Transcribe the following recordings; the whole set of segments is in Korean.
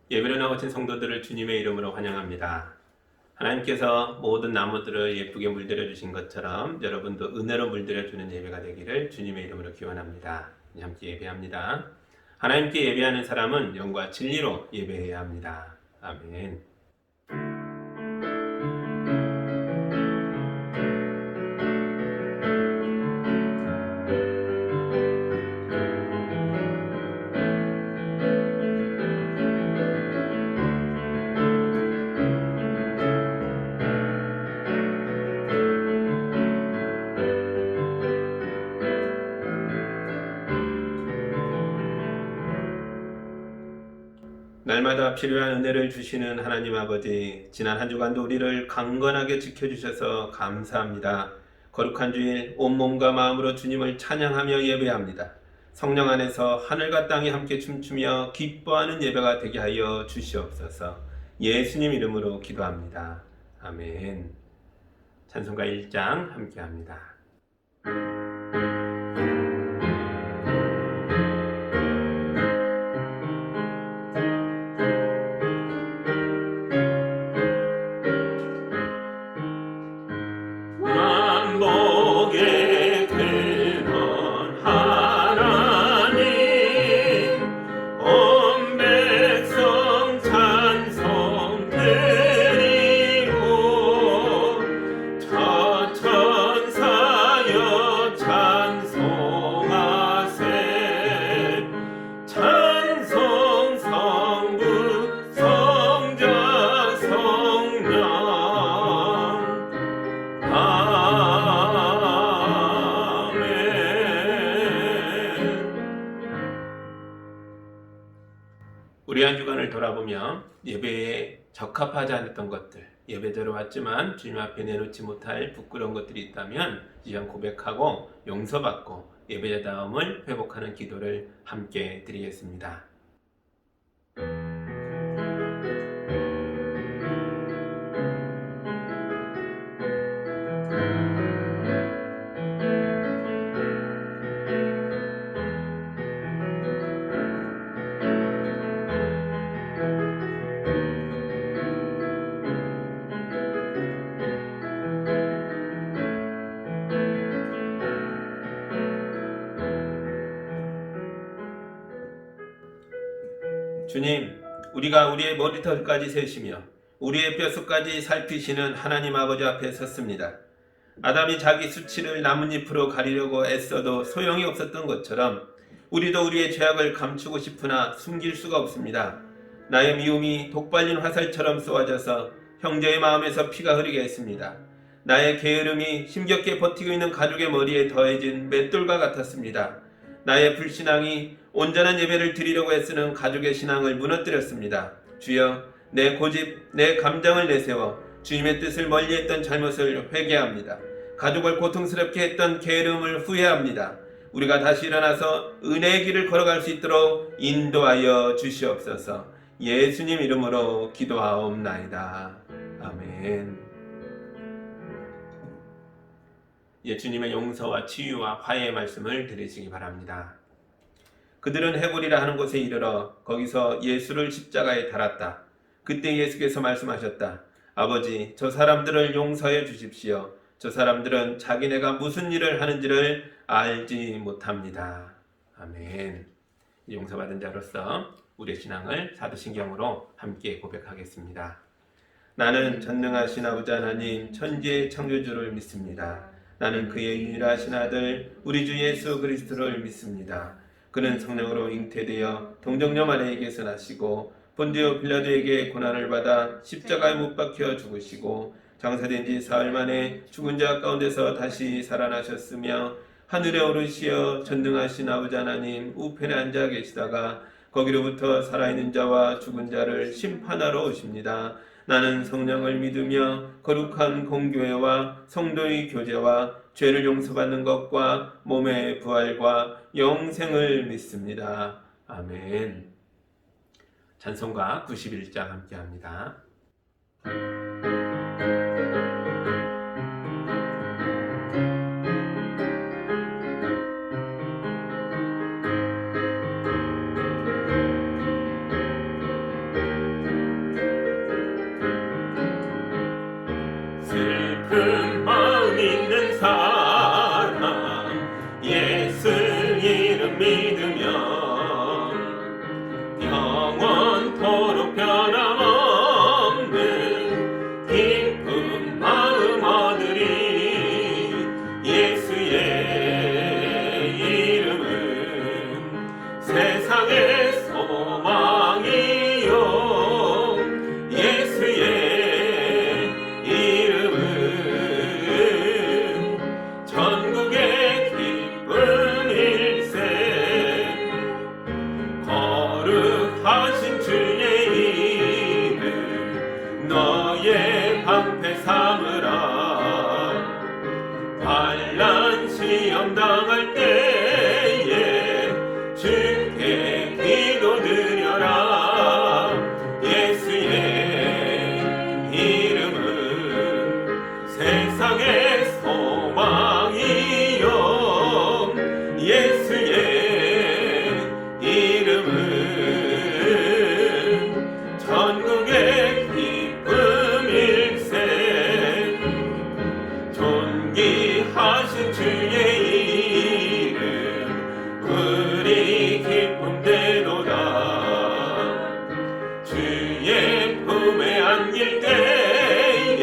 예배로 나오신 성도들을 주님의 이름으로 환영합니다. 하나님께서 모든 나무들을 예쁘게 물들여 주신 것처럼 여러분도 은혜로 물들여 주는 예배가 되기를 주님의 이름으로 기원합니다. 함께 예배합니다. 하나님께 예배하는 사람은 영과 진리로 예배해야 합니다. 아멘. 날마다 필요한 은혜를 주시는 하나님 아버지, 지난 한 주간도 우리를 강건하게 지켜주셔서 감사합니다. 거룩한 주일 온몸과 마음으로 주님을 찬양하며 예배합니다. 성령 안에서 하늘과 땅이 함께 춤추며 기뻐하는 예배가 되게 하여 주시옵소서. 예수님 이름으로 기도합니다. 아멘. 찬송가 1장 함께합니다. 우리 한 주간을 돌아보며 예배에 적합하지 않았던 것들, 예배대로 왔지만 주님 앞에 내놓지 못할 부끄러운 것들이 있다면 이전 고백하고 용서받고 예배자다움을 회복하는 기도를 함께 드리겠습니다. 주님, 우리가 우리의 머리털까지 세시며 우리의 뼛속까지 살피시는 하나님 아버지 앞에 섰습니다. 아담이 자기 수치를 나뭇잎으로 가리려고 애써도 소용이 없었던 것처럼 우리도 우리의 죄악을 감추고 싶으나 숨길 수가 없습니다. 나의 미움이 독발린 화살처럼 쏘아져서 형제의 마음에서 피가 흐르게 했습니다. 나의 게으름이 힘겹게 버티고 있는 가족의 머리에 더해진 맷돌과 같았습니다. 나의 불신앙이 온전한 예배를 드리려고 애쓰는 가족의 신앙을 무너뜨렸습니다. 주여, 내 고집, 내 감정을 내세워 주님의 뜻을 멀리했던 잘못을 회개합니다. 가족을 고통스럽게 했던 게으름을 후회합니다. 우리가 다시 일어나서 은혜의 길을 걸어갈 수 있도록 인도하여 주시옵소서. 예수님 이름으로 기도하옵나이다. 아멘. 주님의 용서와 치유와 화해의 말씀을 들으시기 바랍니다. 그들은 해골이라 하는 곳에 이르러 거기서 예수를 십자가에 달았다. 그때 예수께서 말씀하셨다. 아버지, 저 사람들을 용서해 주십시오. 저 사람들은 자기네가 무슨 일을 하는지를 알지 못합니다. 아멘. 용서받은 자로서 우리의 신앙을 사도신경으로 함께 고백하겠습니다. 나는 전능하신 아버지 하나님 천지의 창조주를 믿습니다. 나는 그의 유일하신 아들 우리 주 예수 그리스도를 믿습니다. 그는 성령으로 잉태되어 동정녀 마리아에게서 나시고 본디오 빌라도에게 고난을 받아 십자가에 못 박혀 죽으시고 장사된 지 사흘 만에 죽은 자 가운데서 다시 살아나셨으며 하늘에 오르시어 전능하신 아버지 하나님 우편에 앉아 계시다가 거기로부터 살아있는 자와 죽은 자를 심판하러 오십니다. 나는 성령을 믿으며 거룩한 공교회와 성도의 교제와 죄를 용서받는 것과 몸의 부활과 영생을 믿습니다. 아멘. 찬송가 91장 함께합니다. 세상의 소망이요 예수의 이름은 전국의 기쁨일세. 거룩하신 주의 이름 너의 방패 삼으라. 환난 시험 당할 때에 주께 기도드려라. 예수의 이름은 세상의 소망이요 예수의 이름은 전국의 기쁨일세. 존귀하신 주의 이름 우리 기쁨되도다. 주의 품에 안길 때에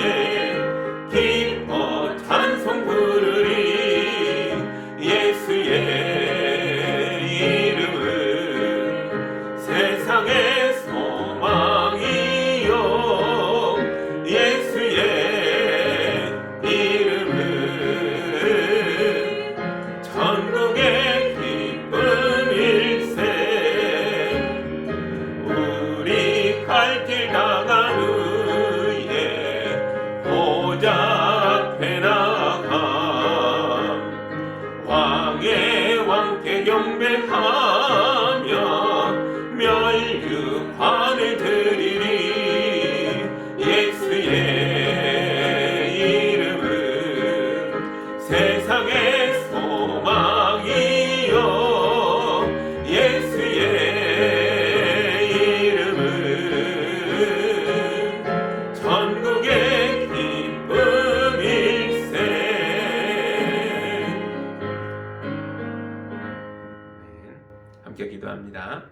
기뻐 찬송 부르리. 예수의 이름은 세상의 소망이요 예수의 이름은 전국의 기쁨일세. 우리 갈 길 나간 후에 보좌 앞에 나가 왕의 왕께 경배하며 멸류관을 드리리. 예수의 이름은 세상의 소망이요 예수의 이름은 전국의 기쁨일세. 함께 기도합니다.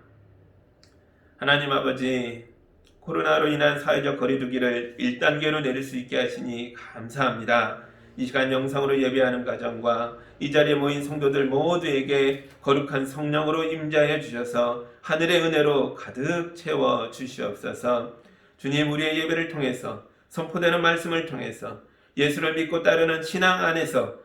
하나님 아버지, 코로나로 인한 사회적 거리두기를 1단계로 내릴 수 있게 하시니 감사합니다. 이 시간 영상으로 예배하는 가정과 이 자리에 모인 성도들 모두에게 거룩한 성령으로 임재하여 주셔서 하늘의 은혜로 가득 채워 주시옵소서. 주님, 우리의 예배를 통해서 선포되는 말씀을 통해서 예수를 믿고 따르는 신앙 안에서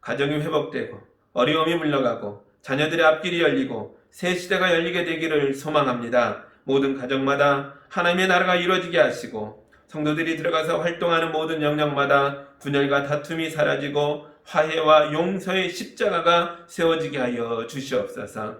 가정이 회복되고 어려움이 물러가고 자녀들의 앞길이 열리고 새 시대가 열리게 되기를 소망합니다. 모든 가정마다 하나님의 나라가 이루어지게 하시고 성도들이 들어가서 활동하는 모든 영역마다 분열과 다툼이 사라지고 화해와 용서의 십자가가 세워지게 하여 주시옵소서.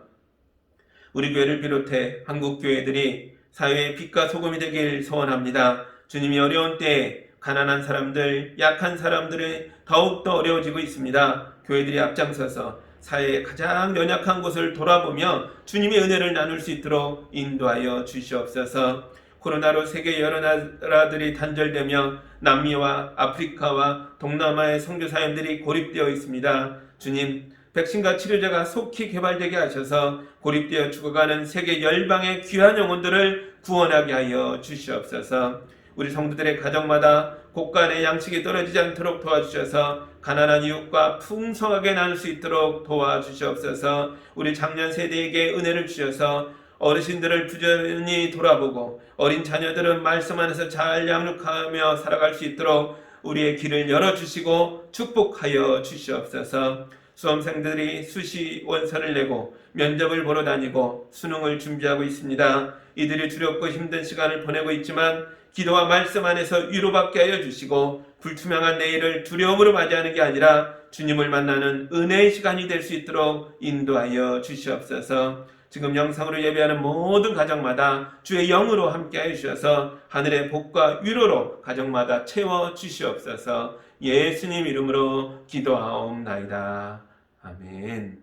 우리 교회를 비롯해 한국 교회들이 사회의 빛과 소금이 되길 소원합니다. 주님이 어려운 때에 가난한 사람들, 약한 사람들이 더욱더 어려워지고 있습니다. 교회들이 앞장서서 사회의 가장 연약한 곳을 돌아보며 주님의 은혜를 나눌 수 있도록 인도하여 주시옵소서. 코로나로 세계 여러 나라들이 단절되며 남미와 아프리카와 동남아의 선교 사역들이 고립되어 있습니다. 주님, 백신과 치료제가 속히 개발되게 하셔서 고립되어 죽어가는 세계 열방의 귀한 영혼들을 구원하게 하여 주시옵소서. 우리 성도들의 가정마다 곳간의 양식이 떨어지지 않도록 도와주셔서 가난한 이웃과 풍성하게 나눌 수 있도록 도와주시옵소서. 우리 장년 세대에게 은혜를 주셔서 어르신들을 부지런히 돌아보고 어린 자녀들은 말씀 안에서 잘 양육하며 살아갈 수 있도록 우리의 길을 열어주시고 축복하여 주시옵소서. 수험생들이 수시 원서를 내고 면접을 보러 다니고 수능을 준비하고 있습니다. 이들이 두렵고 힘든 시간을 보내고 있지만 기도와 말씀 안에서 위로받게 하여 주시고 불투명한 내일을 두려움으로 맞이하는 게 아니라 주님을 만나는 은혜의 시간이 될 수 있도록 인도하여 주시옵소서. 지금 영상으로 예배하는 모든 가정마다 주의 영으로 함께하여 주셔서 하늘의 복과 위로로 가정마다 채워 주시옵소서. 예수님 이름으로 기도하옵나이다. 아멘.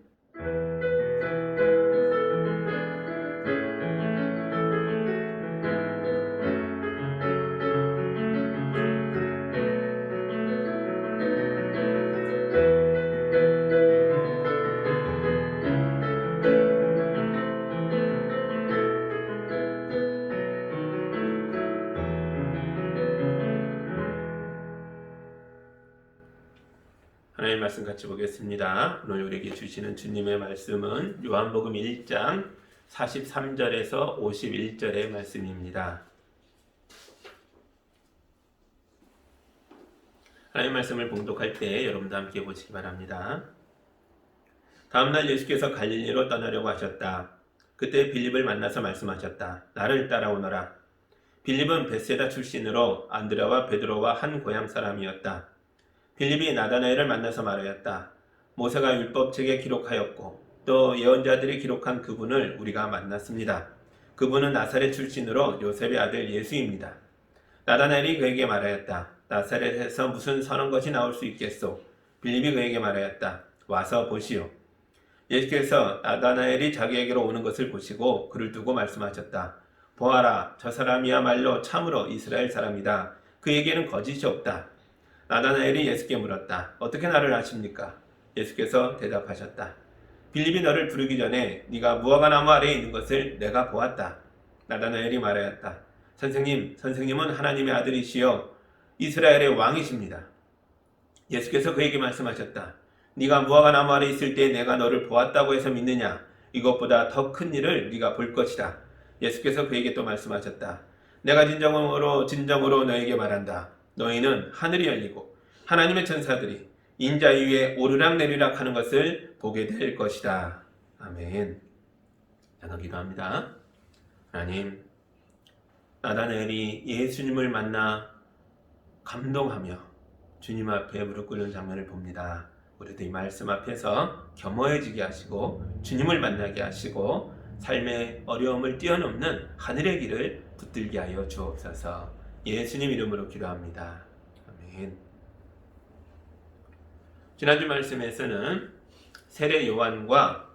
하나님 하나님의 말씀 같이 보겠습니다. 오늘 우리에게 주시는 주님의 말씀은 요한복음 1장 43절에서 51절의 말씀입니다. 하나님의 말씀을 봉독할 때 여러분도 함께 보시기 바랍니다. 다음날 예수께서 갈릴리로 떠나려고 하셨다. 그때 빌립을 만나서 말씀하셨다. 나를 따라오너라. 빌립은 벳세다 출신으로 안드레와 베드로와 한 고향 사람이었다. 빌립이 나다나엘을 만나서 말하였다. 모세가 율법책에 기록하였고 또 예언자들이 기록한 그분을 우리가 만났습니다. 그분은 나사렛 출신으로 요셉의 아들 예수입니다. 나다나엘이 그에게 말하였다. 나사렛에서 무슨 선한 것이 나올 수 있겠소? 빌립이 그에게 말하였다. 와서 보시오. 예수께서 나다나엘이 자기에게로 오는 것을 보시고 그를 두고 말씀하셨다. 보아라, 저 사람이야말로 참으로 이스라엘 사람이다. 그에게는 거짓이 없다. 나다나엘이 예수께 물었다. 어떻게 나를 아십니까? 예수께서 대답하셨다. 빌립이 너를 부르기 전에 네가 무화과 나무 아래에 있는 것을 내가 보았다. 나다나엘이 말하였다. 선생님은 하나님의 아들이시여 이스라엘의 왕이십니다. 예수께서 그에게 말씀하셨다. 네가 무화과 나무 아래에 있을 때 내가 너를 보았다고 해서 믿느냐? 이것보다 더 큰 일을 네가 볼 것이다. 예수께서 그에게 또 말씀하셨다. 내가 진정으로 너에게 말한다. 너희는 하늘이 열리고 하나님의 천사들이 인자 위에 오르락내리락 하는 것을 보게 될 것이다. 아멘. 자, 기도합니다. 하나님, 나다나엘이 예수님을 만나 감동하며 주님 앞에 무릎 꿇는 장면을 봅니다. 우리도 이 말씀 앞에서 겸허해지게 하시고 주님을 만나게 하시고 삶의 어려움을 뛰어넘는 하늘의 길을 붙들게 하여 주옵소서. 예수님 이름으로 기도합니다. 아멘. 지난주 말씀에서는 세례 요한과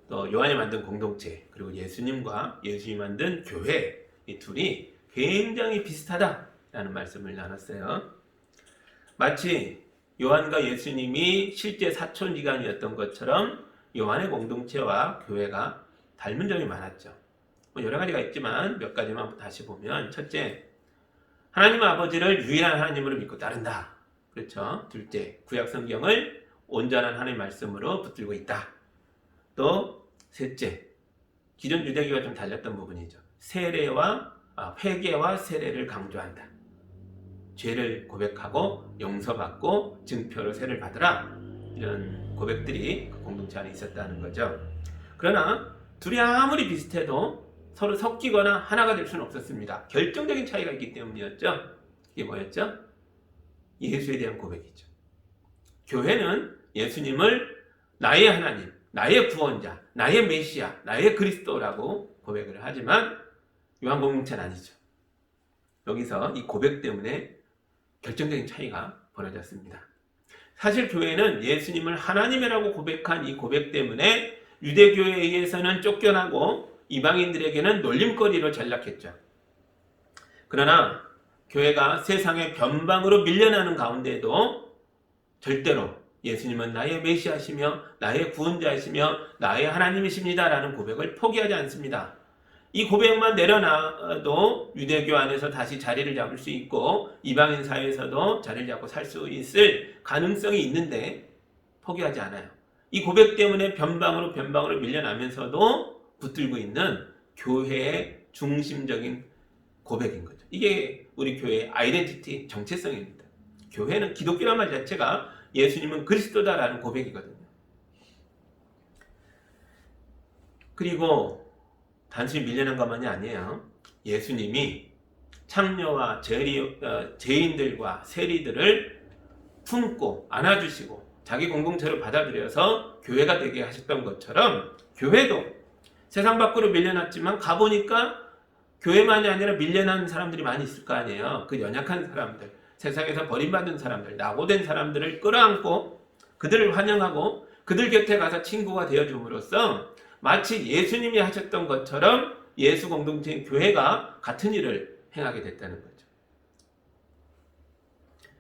또 요한이 만든 공동체 그리고 예수님과 예수님이 만든 교회 이 둘이 굉장히 비슷하다라는 말씀을 나눴어요. 마치 요한과 예수님이 실제 사촌지간이었던 것처럼 요한의 공동체와 교회가 닮은 점이 많았죠. 여러 가지가 있지만 몇 가지만 다시 보면, 첫째, 하나님 아버지를 유일한 하나님으로 믿고 따른다. 그렇죠. 둘째, 구약 성경을 온전한 하나님의 말씀으로 붙들고 있다. 또 셋째, 기존 유대교와 좀 달랐던 부분이죠. 회개와 세례를 강조한다. 죄를 고백하고 용서받고 증표로 세례를 받으라. 이런 고백들이 그 공동체 안에 있었다는 거죠. 그러나 둘이 아무리 비슷해도 서로 섞이거나 하나가 될 수는 없었습니다. 결정적인 차이가 있기 때문이었죠. 이게 뭐였죠? 예수에 대한 고백이죠. 교회는 예수님을 나의 하나님, 나의 구원자, 나의 메시아, 나의 그리스도라고 고백을 하지만 요한 공동체는 아니죠. 여기서 이 고백 때문에 결정적인 차이가 벌어졌습니다. 사실 교회는 예수님을 하나님이라고 고백한 이 고백 때문에 유대교에 의해서는 쫓겨나고 이방인들에게는 놀림거리로 전락했죠. 그러나 교회가 세상의 변방으로 밀려나는 가운데에도 절대로 예수님은 나의 메시아시며 나의 구원자이시며 나의 하나님이십니다라는 고백을 포기하지 않습니다. 이 고백만 내려놔도 유대교 안에서 다시 자리를 잡을 수 있고 이방인 사회에서도 자리를 잡고 살 수 있을 가능성이 있는데 포기하지 않아요. 이 고백 때문에 변방으로 밀려나면서도 붙들고 있는 교회의 중심적인 고백인 거죠. 이게 우리 교회의 아이덴티티, 정체성입니다. 교회는 기독교란 말 자체가 예수님은 그리스도다라는 고백이거든요. 그리고 단순히 밀려난 것만이 아니에요. 예수님이 창녀와 죄인들과 세리들을 품고 안아주시고 자기 공동체로 받아들여서 교회가 되게 하셨던 것처럼 교회도 세상 밖으로 밀려났지만 가보니까 교회만이 아니라 밀려난 사람들이 많이 있을 거 아니에요. 그 연약한 사람들, 세상에서 버림받은 사람들, 낙오된 사람들을 끌어안고 그들을 환영하고 그들 곁에 가서 친구가 되어줌으로써 마치 예수님이 하셨던 것처럼 예수 공동체인 교회가 같은 일을 행하게 됐다는 거죠.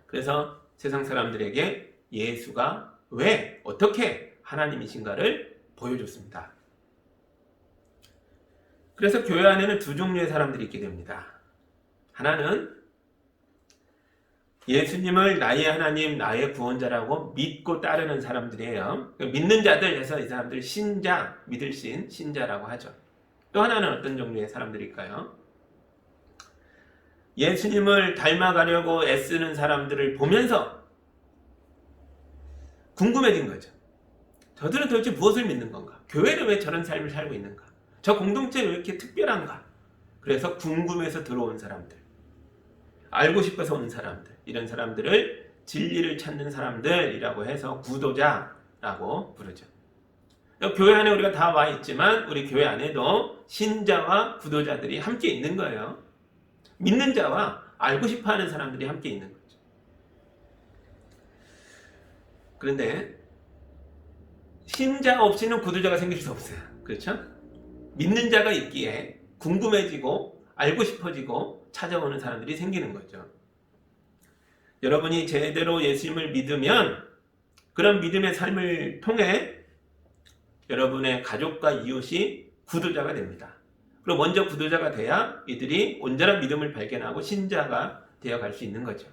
그래서 세상 사람들에게 예수가 왜, 어떻게 하나님이신가를 보여줬습니다. 그래서 교회 안에는 두 종류의 사람들이 있게 됩니다. 하나는 예수님을 나의 하나님, 나의 구원자라고 믿고 따르는 사람들이에요. 믿는 자들 해서 이 사람들 신자, 믿을 신, 신자라고 하죠. 또 하나는 어떤 종류의 사람들일까요? 예수님을 닮아가려고 애쓰는 사람들을 보면서 궁금해진 거죠. 저들은 도대체 무엇을 믿는 건가? 교회는 왜 저런 삶을 살고 있는가? 저 공동체는 왜 이렇게 특별한가? 그래서 궁금해서 들어온 사람들, 알고 싶어서 온 사람들, 이런 사람들을 진리를 찾는 사람들이라고 해서 구도자라고 부르죠. 교회 안에 우리가 다 와 있지만 우리 교회 안에도 신자와 구도자들이 함께 있는 거예요. 믿는 자와 알고 싶어하는 사람들이 함께 있는 거죠. 그런데 신자 없이는 구도자가 생길 수 없어요. 그렇죠? 믿는 자가 있기에 궁금해지고 알고 싶어지고 찾아오는 사람들이 생기는 거죠. 여러분이 제대로 예수님을 믿으면 그런 믿음의 삶을 통해 여러분의 가족과 이웃이 구도자가 됩니다. 그리고 먼저 구도자가 돼야 이들이 온전한 믿음을 발견하고 신자가 되어갈 수 있는 거죠.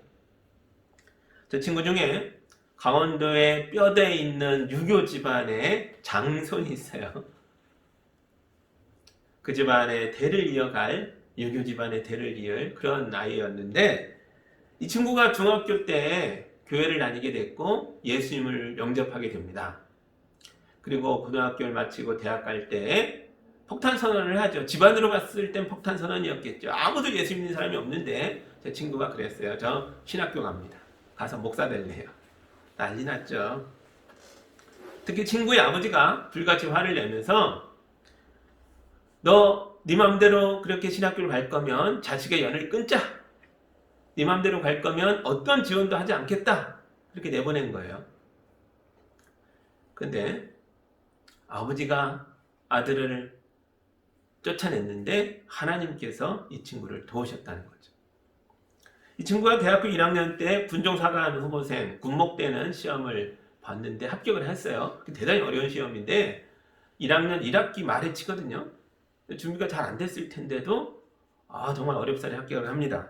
저 친구 중에 강원도에 뼈대에 있는 유교 집안의 장손이 있어요. 그 집안의 대를 이어갈, 유교 집안의 대를 이을 그런 아이였는데 이 친구가 중학교 때 교회를 다니게 됐고 예수님을 영접하게 됩니다. 그리고 고등학교를 마치고 대학 갈 때 폭탄 선언을 하죠. 집안으로 봤을 땐 폭탄 선언이었겠죠. 아무도 예수 믿는 사람이 없는데 제 친구가 그랬어요. 저 신학교 갑니다. 가서 목사 될래요. 난리 났죠. 특히 친구의 아버지가 불같이 화를 내면서 너 네 맘대로 그렇게 신학교를 갈 거면 자식의 연을 끊자. 네 맘대로 갈 거면 어떤 지원도 하지 않겠다. 그렇게 내보낸 거예요. 근데 아버지가 아들을 쫓아냈는데 하나님께서 이 친구를 도우셨다는 거죠. 이 친구가 대학교 1학년 때 군종사관 후보생 군목대는 시험을 봤는데 합격을 했어요. 대단히 어려운 시험인데 1학년 1학기 말에 치거든요. 준비가 잘 안 됐을 텐데도 정말 어렵사리 합격을 합니다.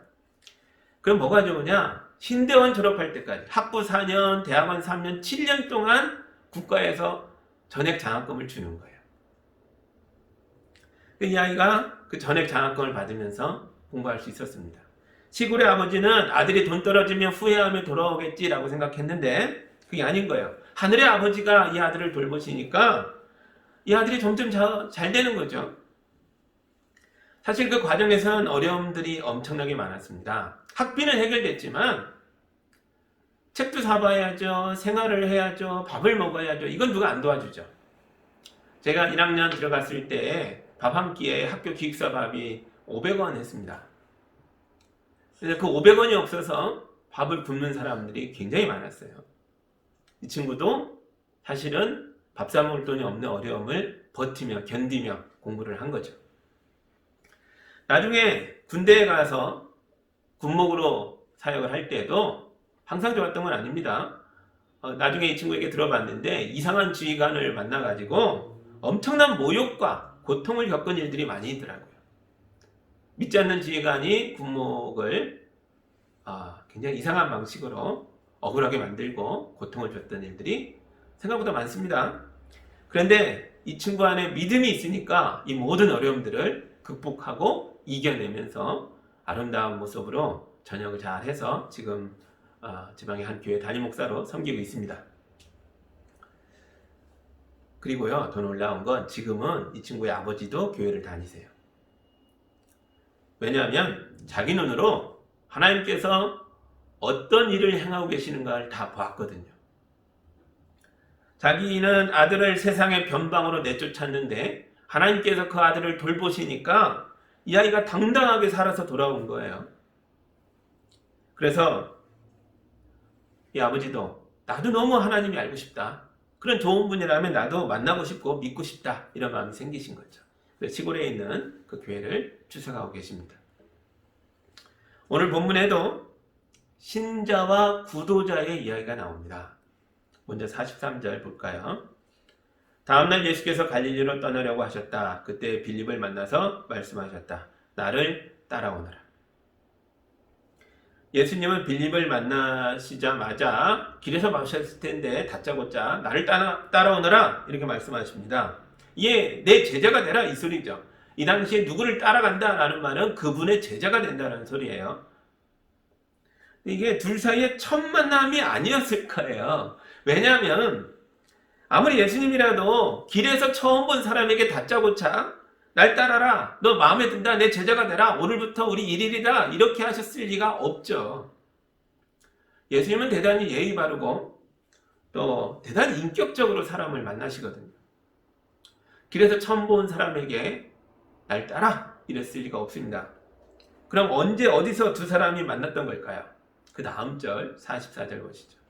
그럼 뭐가 좋으냐? 신대원 졸업할 때까지 학부 4년, 대학원 3년, 7년 동안 국가에서 전액 장학금을 주는 거예요. 이 아이가 그 전액 장학금을 받으면서 공부할 수 있었습니다. 시골의 아버지는 아들이 돈 떨어지면 후회하며 돌아오겠지라고 생각했는데 그게 아닌 거예요. 하늘의 아버지가 이 아들을 돌보시니까 이 아들이 점점 잘 되는 거죠. 사실 그 과정에서는 어려움들이 엄청나게 많았습니다. 학비는 해결됐지만 책도 사봐야죠. 생활을 해야죠. 밥을 먹어야죠. 이건 누가 안 도와주죠. 제가 1학년 들어갔을 때 밥 한 끼에 학교 기숙사 밥이 500원 했습니다. 근데 그 500원이 없어서 밥을 굶는 사람들이 굉장히 많았어요. 이 친구도 사실은 밥 사 먹을 돈이 없는 어려움을 버티며 견디며 공부를 한 거죠. 나중에 군대에 가서 군목으로 사역을 할 때도 항상 좋았던 건 아닙니다. 나중에 이 친구에게 들어봤는데 이상한 지휘관을 만나가지고 엄청난 모욕과 고통을 겪은 일들이 많이 있더라고요. 믿지 않는 지휘관이 군목을 굉장히 이상한 방식으로 억울하게 만들고 고통을 줬던 일들이 생각보다 많습니다. 그런데 이 친구 안에 믿음이 있으니까 이 모든 어려움들을 극복하고 이겨내면서 아름다운 모습으로 전역을 잘해서 지금 지방의 한 교회 담임 목사로 섬기고 있습니다. 그리고요, 더 놀라운 건 지금은 이 친구의 아버지도 교회를 다니세요. 왜냐하면 자기 눈으로 하나님께서 어떤 일을 행하고 계시는가를 다 보았거든요. 자기는 아들을 세상의 변방으로 내쫓았는데 하나님께서 그 아들을 돌보시니까 이 아이가 당당하게 살아서 돌아온 거예요. 그래서 이 아버지도 나도 너무 하나님이 알고 싶다. 그런 좋은 분이라면 나도 만나고 싶고 믿고 싶다. 이런 마음이 생기신 거죠. 그래서 시골에 있는 그 교회를 추석하고 계십니다. 오늘 본문에도 신자와 구도자의 이야기가 나옵니다. 먼저 43절 볼까요? 다음날 예수께서 갈릴리로 떠나려고 하셨다. 그때 빌립을 만나서 말씀하셨다. 나를 따라오너라. 예수님은 빌립을 만나시자마자 길에서 마셨을 텐데 다짜고짜 나를 따라오너라 이렇게 말씀하십니다. 이게 내 제자가 되라 이 소리죠. 이 당시에 누구를 따라간다라는 말은 그분의 제자가 된다는 소리예요. 이게 둘 사이의 첫 만남이 아니었을 거예요. 왜냐하면 아무리 예수님이라도 길에서 처음 본 사람에게 다짜고짜 날 따라라, 너 마음에 든다, 내 제자가 되라, 오늘부터 우리 일일이다 이렇게 하셨을 리가 없죠. 예수님은 대단히 예의 바르고 또 대단히 인격적으로 사람을 만나시거든요. 길에서 처음 본 사람에게 날 따라 이랬을 리가 없습니다. 그럼 언제 어디서 두 사람이 만났던 걸까요? 그 다음 절 44절 보시죠.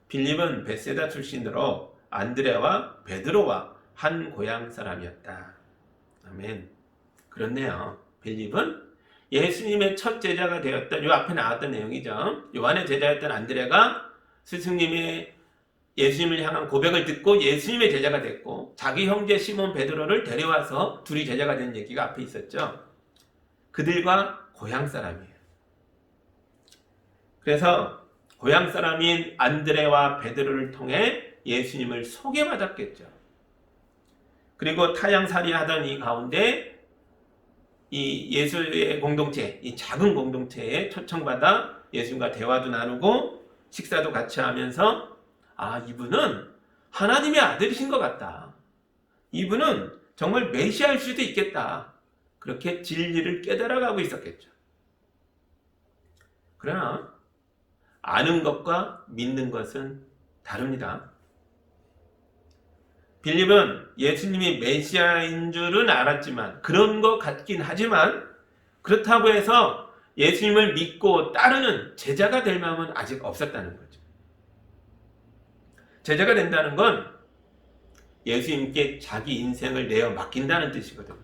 빌립은 베세다 출신으로 안드레와 베드로와 한 고향 사람이었다. 아멘. 그렇네요. 빌립은 예수님의 첫 제자가 되었던, 요 앞에 나왔던 내용이죠. 요한의 제자였던 안드레가 스승님의 예수님을 향한 고백을 듣고 예수님의 제자가 됐고, 자기 형제 시몬 베드로를 데려와서 둘이 제자가 된 얘기가 앞에 있었죠. 그들과 고향 사람이에요. 그래서 고향 사람인 안드레와 베드로를 통해 예수님을 소개받았겠죠. 그리고 타향살이 하던 이 가운데 이 예수의 공동체, 이 작은 공동체에 초청받아 예수님과 대화도 나누고 식사도 같이 하면서 이분은 하나님의 아들이신 것 같다. 이분은 정말 메시아일 수도 있겠다. 그렇게 진리를 깨달아가고 있었겠죠. 그러나 아는 것과 믿는 것은 다릅니다. 빌립은 예수님이 메시아인 줄은 알았지만, 그런 것 같긴 하지만, 그렇다고 해서 예수님을 믿고 따르는 제자가 될 마음은 아직 없었다는 거죠. 제자가 된다는 건 예수님께 자기 인생을 내어 맡긴다는 뜻이거든요.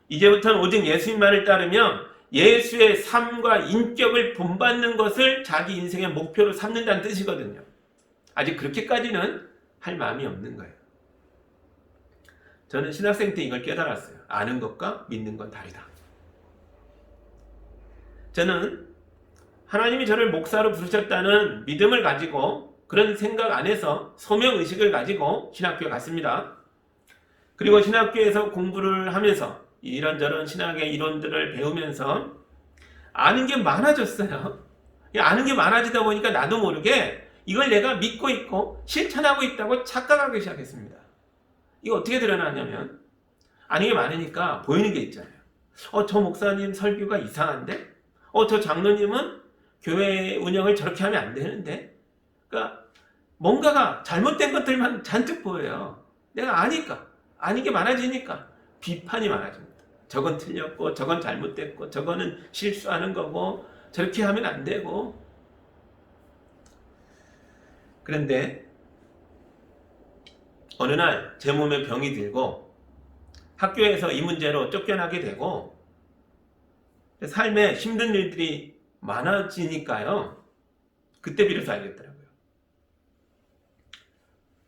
이제부터는 오직 예수님만을 따르며 예수의 삶과 인격을 본받는 것을 자기 인생의 목표로 삼는다는 뜻이거든요. 아직 그렇게까지는 할 마음이 없는 거예요. 저는 신학생 때 이걸 깨달았어요. 아는 것과 믿는 건 다르다. 저는 하나님이 저를 목사로 부르셨다는 믿음을 가지고, 그런 생각 안에서 소명의식을 가지고 신학교에 갔습니다. 그리고 신학교에서 공부를 하면서 이런저런 신학의 이론들을 배우면서 아는 게 많아졌어요. 아는 게 많아지다 보니까 나도 모르게 이걸 내가 믿고 있고 실천하고 있다고 착각하기 시작했습니다. 이거 어떻게 드러나냐면, 아는 게 많으니까 보이는 게 있잖아요. 저 목사님 설교가 이상한데? 저 장로님은 교회 운영을 저렇게 하면 안 되는데? 그러니까 뭔가가 잘못된 것들만 잔뜩 보여요. 내가 아니까, 아는 게 많아지니까 비판이 많아집니다. 저건 틀렸고, 저건 잘못됐고, 저거는 실수하는 거고, 저렇게 하면 안 되고. 그런데 어느 날 제 몸에 병이 들고 학교에서 이 문제로 쫓겨나게 되고 삶에 힘든 일들이 많아지니까요. 그때 비로소 알겠더라고요.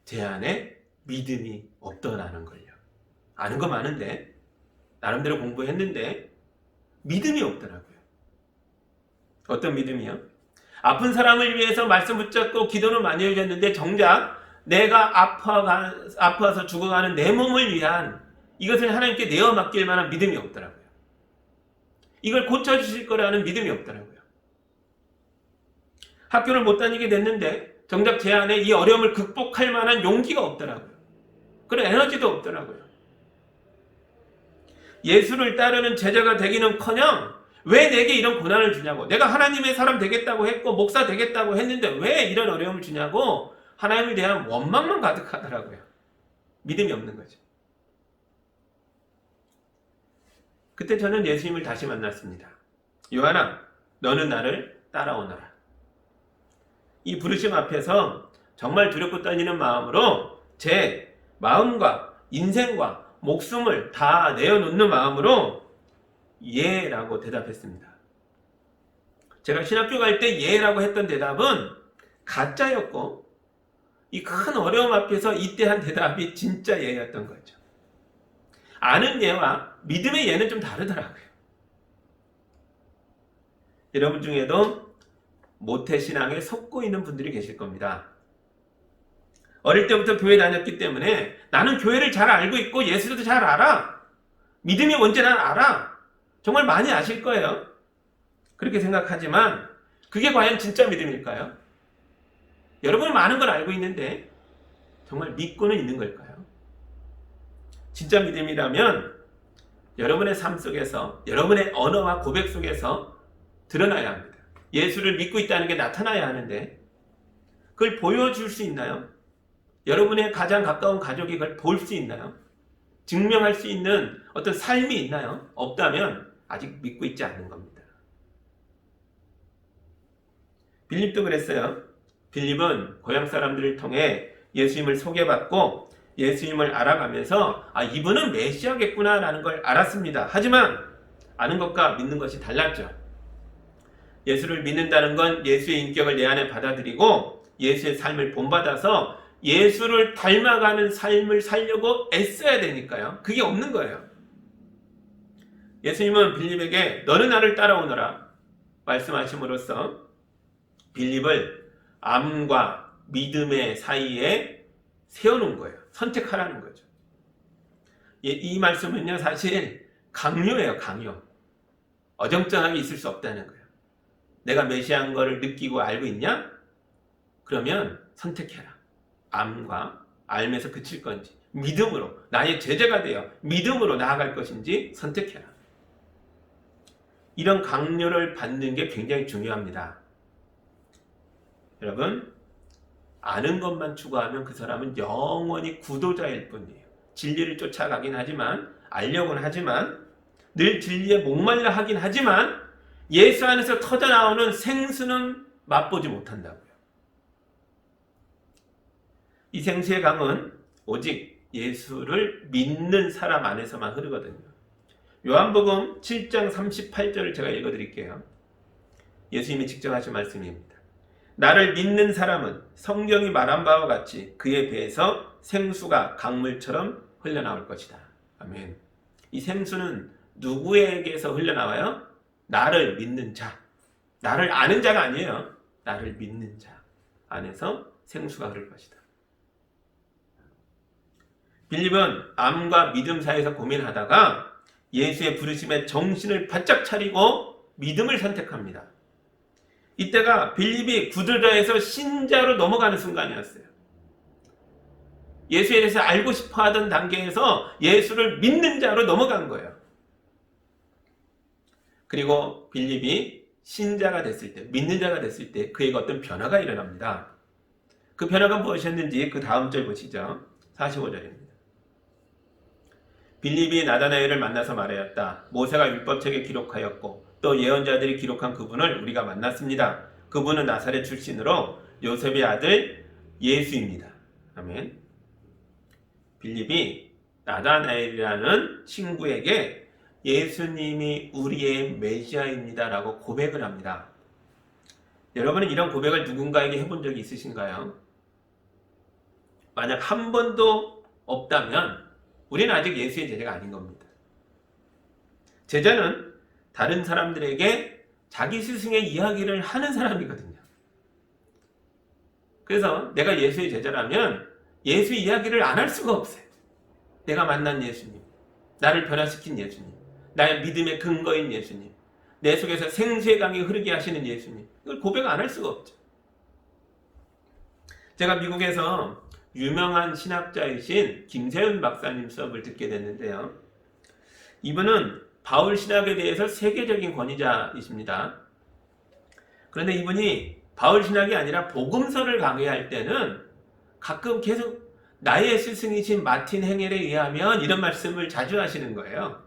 제 안에 믿음이 없더라는 걸요. 아는 거 많은데, 나름대로 공부했는데 믿음이 없더라고요. 어떤 믿음이요? 아픈 사람을 위해서 말씀 붙잡고 기도를 많이 해줬는데 정작 내가 아파서 죽어가는 내 몸을 위한 이것을 하나님께 내어 맡길 만한 믿음이 없더라고요. 이걸 고쳐주실 거라는 믿음이 없더라고요. 학교를 못 다니게 됐는데 정작 제 안에 이 어려움을 극복할 만한 용기가 없더라고요. 그런 에너지도 없더라고요. 예수를 따르는 제자가 되기는커녕 왜 내게 이런 고난을 주냐고, 내가 하나님의 사람 되겠다고 했고 목사 되겠다고 했는데 왜 이런 어려움을 주냐고 하나님에 대한 원망만 가득하더라고요. 믿음이 없는 거죠. 그때 저는 예수님을 다시 만났습니다. 요한아, 너는 나를 따라오너라. 이 부르심 앞에서 정말 두렵고 떨리는 마음으로 제 마음과 인생과 목숨을 다 내어놓는 마음으로 예라고 대답했습니다. 제가 신학교 갈 때 예라고 했던 대답은 가짜였고, 이 큰 어려움 앞에서 이때 한 대답이 진짜 예였던 거죠. 아는 예와 믿음의 예는 좀 다르더라고요. 여러분 중에도 모태신앙에 속고 있는 분들이 계실 겁니다. 어릴 때부터 교회 다녔기 때문에 나는 교회를 잘 알고 있고 예수도 잘 알아. 믿음이 뭔지 난 알아. 정말 많이 아실 거예요. 그렇게 생각하지만 그게 과연 진짜 믿음일까요? 여러분은 많은 걸 알고 있는데 정말 믿고는 있는 걸까요? 진짜 믿음이라면 여러분의 삶 속에서, 여러분의 언어와 고백 속에서 드러나야 합니다. 예수를 믿고 있다는 게 나타나야 하는데 그걸 보여줄 수 있나요? 여러분의 가장 가까운 가족이 그걸 볼 수 있나요? 증명할 수 있는 어떤 삶이 있나요? 없다면 아직 믿고 있지 않는 겁니다. 빌립도 그랬어요. 빌립은 고향 사람들을 통해 예수님을 소개받고 예수님을 알아가면서 이분은 메시아겠구나 라는 걸 알았습니다. 하지만 아는 것과 믿는 것이 달랐죠. 예수를 믿는다는 건 예수의 인격을 내 안에 받아들이고 예수의 삶을 본받아서 예수를 닮아가는 삶을 살려고 애써야 되니까요. 그게 없는 거예요. 예수님은 빌립에게 너는 나를 따라오너라 말씀하심으로써 빌립을 암과 믿음의 사이에 세워놓은 거예요. 선택하라는 거죠. 이 말씀은요, 사실 강요예요, 강요. 어정쩡하게 있을 수 없다는 거예요. 내가 메시아인 거를 느끼고 알고 있냐? 그러면 선택해라. 암과 알면서 그칠 건지, 믿음으로 나의 제자가 되어 믿음으로 나아갈 것인지 선택해라. 이런 강요를 받는 게 굉장히 중요합니다. 여러분, 아는 것만 추구하면 그 사람은 영원히 구도자일 뿐이에요. 진리를 쫓아가긴 하지만, 알려고는 하지만, 늘 진리에 목말라 하긴 하지만 예수 안에서 터져나오는 생수는 맛보지 못한다고요. 이 생수의 강은 오직 예수를 믿는 사람 안에서만 흐르거든요. 요한복음 7장 38절을 제가 읽어드릴게요. 예수님이 직접 하신 말씀입니다. 나를 믿는 사람은 성경이 말한 바와 같이 그의 배에서 생수가 강물처럼 흘러나올 것이다. 아멘. 이 생수는 누구에게서 흘러나와요? 나를 믿는 자. 나를 아는 자가 아니에요. 나를 믿는 자 안에서 생수가 흐를 것이다. 빌립은 암과 믿음 사이에서 고민하다가 예수의 부르심에 정신을 바짝 차리고 믿음을 선택합니다. 이때가 빌립이 구도자에서 신자로 넘어가는 순간이었어요. 예수에 대해서 알고 싶어 하던 단계에서 예수를 믿는 자로 넘어간 거예요. 그리고 빌립이 신자가 됐을 때, 믿는 자가 됐을 때 그에게 어떤 변화가 일어납니다. 그 변화가 무엇이었는지 그 다음 절 보시죠. 45절입니다. 빌립이 나다나엘을 만나서 말하였다. 모세가 율법책에 기록하였고 또 예언자들이 기록한 그분을 우리가 만났습니다. 그분은 나사렛 출신으로 요셉의 아들 예수입니다. 아멘. 빌립이 나다나엘이라는 친구에게 예수님이 우리의 메시아입니다 라고 고백을 합니다. 여러분은 이런 고백을 누군가에게 해본 적이 있으신가요? 만약 한 번도 없다면 우리는 아직 예수의 제자가 아닌 겁니다. 제자는 다른 사람들에게 자기 스승의 이야기를 하는 사람이거든요. 그래서 내가 예수의 제자라면 예수 이야기를 안 할 수가 없어요. 내가 만난 예수님, 나를 변화시킨 예수님, 나의 믿음의 근거인 예수님, 내 속에서 생수의 강이 흐르게 하시는 예수님, 이걸 고백 안 할 수가 없죠. 제가 미국에서 유명한 신학자이신 김세윤 박사님 수업을 듣게 됐는데요. 이분은 바울 신학에 대해서 세계적인 권위자이십니다. 그런데 이분이 바울 신학이 아니라 복음서를 강의할 때는 가끔 계속 나의 스승이신 마틴 행헬에 의하면 이런 말씀을 자주 하시는 거예요.